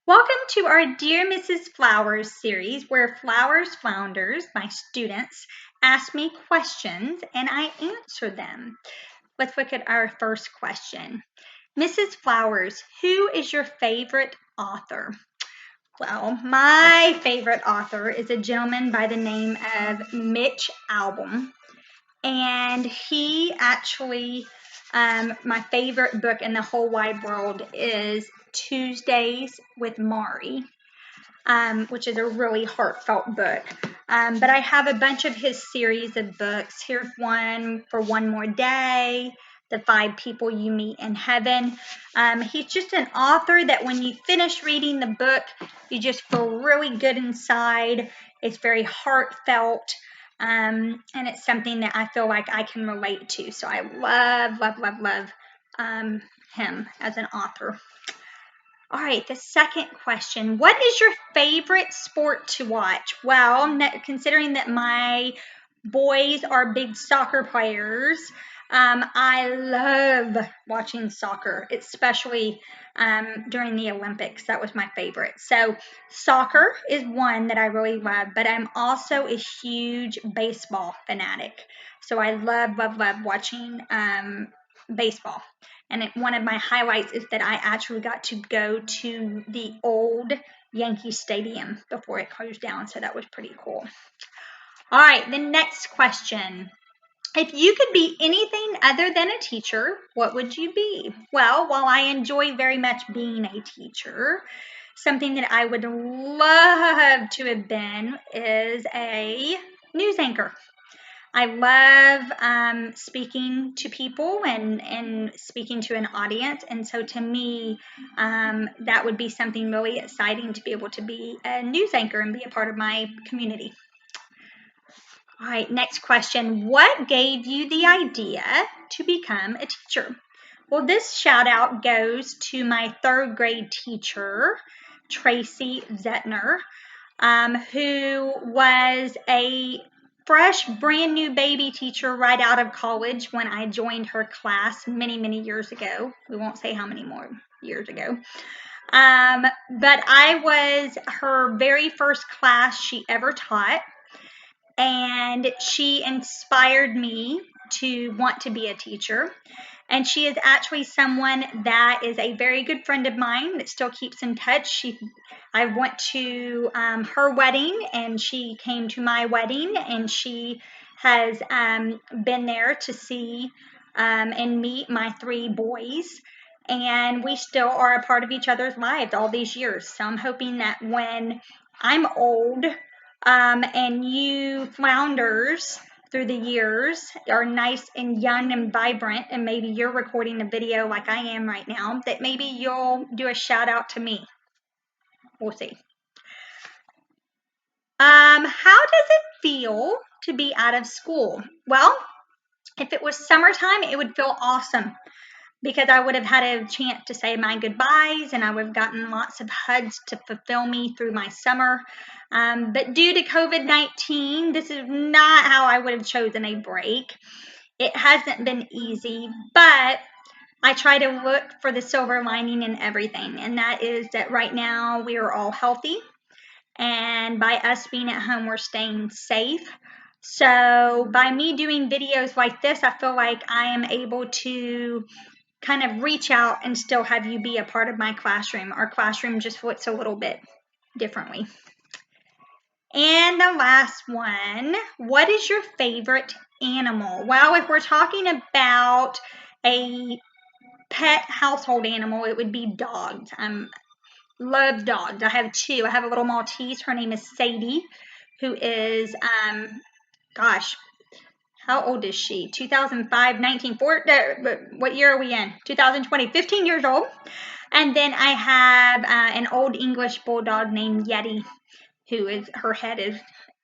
Welcome to our Dear Mrs. Flowers series, where Flowers Flounders, my students, ask me questions and I answer them. Let's look at our first question. Mrs. Flowers, who is your favorite author? Well, my favorite author is a gentleman by the name of Mitch Albom. And he actually, my favorite book in the whole wide world is Tuesdays with Maury, which is a really heartfelt book. But I have a bunch of his series of books. Here's one for One More Day, The Five People You Meet in Heaven. He's just an author that when you finish reading the book, you just feel really good inside. It's very heartfelt. And it's something that I feel like I can relate to. So I love him as an author. All right, the second question. What is your favorite sport to watch? Well, considering that my boys are big soccer players, I love watching soccer, especially during the Olympics. That was my favorite. So soccer is one that I really love, but I'm also a huge baseball fanatic. So I love watching baseball. And one of my highlights is that I actually got to go to the old Yankee Stadium before it closed down. So that was pretty cool. All right, the next question. If you could be anything other than a teacher, what would you be? Well, while I enjoy very much being a teacher, something that I would love to have been is a news anchor. I love speaking to people and speaking to an audience. And so to me, that would be something really exciting to be able to be a news anchor and be a part of my community. All right, next question. What gave you the idea to become a teacher? Well, this shout out goes to my third grade teacher, Tracy Zetner, who was a fresh, brand new baby teacher right out of college when I joined her class many years ago. We won't say how many more years ago. But I was her very first class she ever taught, and she inspired me to want to be a teacher. And she is actually someone that is a very good friend of mine that still keeps in touch. I went to her wedding, and she came to my wedding, and she has been there to see and meet my three boys. And we still are a part of each other's lives all these years. So I'm hoping that when I'm old and you flounders through the years are nice and young and vibrant, and maybe you're recording a video like I am right now, that maybe you'll do a shout out to me. We'll see. How does it feel to be out of school? Well, if it was summertime, it would feel awesome because I would have had a chance to say my goodbyes and I would have gotten lots of hugs to fulfill me through my summer. But due to COVID-19, this is not how I would have chosen a break. It hasn't been easy, but I try to look for the silver lining in everything, and that is that right now we are all healthy, and by us being at home, we're staying safe. So by me doing videos like this, I feel like I am able to kind of reach out and still have you be a part of my classroom. Our classroom just looks a little bit differently. And the last one, what is your favorite animal? Well, if we're talking about a pet household animal, it would be dogs. I love dogs. I have two. I have a little Maltese. Her name is Sadie, who is, gosh, how old is she? 2005, 1940. What year are we in? 2020, 15 years old. And then I have an old English bulldog named Yeti, who is, her head is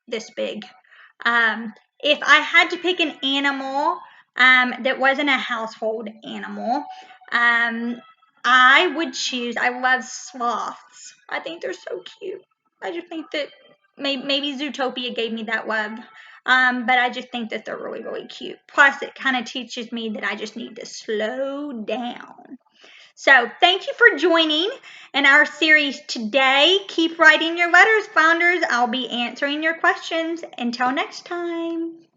this big. If I had to pick an animal that wasn't a household animal, I would choose, I love sloths. I think they're so cute. I just think that maybe Zootopia gave me that love. But I just think that they're really cute. Plus, it kind of teaches me that I just need to slow down. So thank you for joining, In our series today, keep writing your letters, Flounders. I'll be answering your questions. Until next time.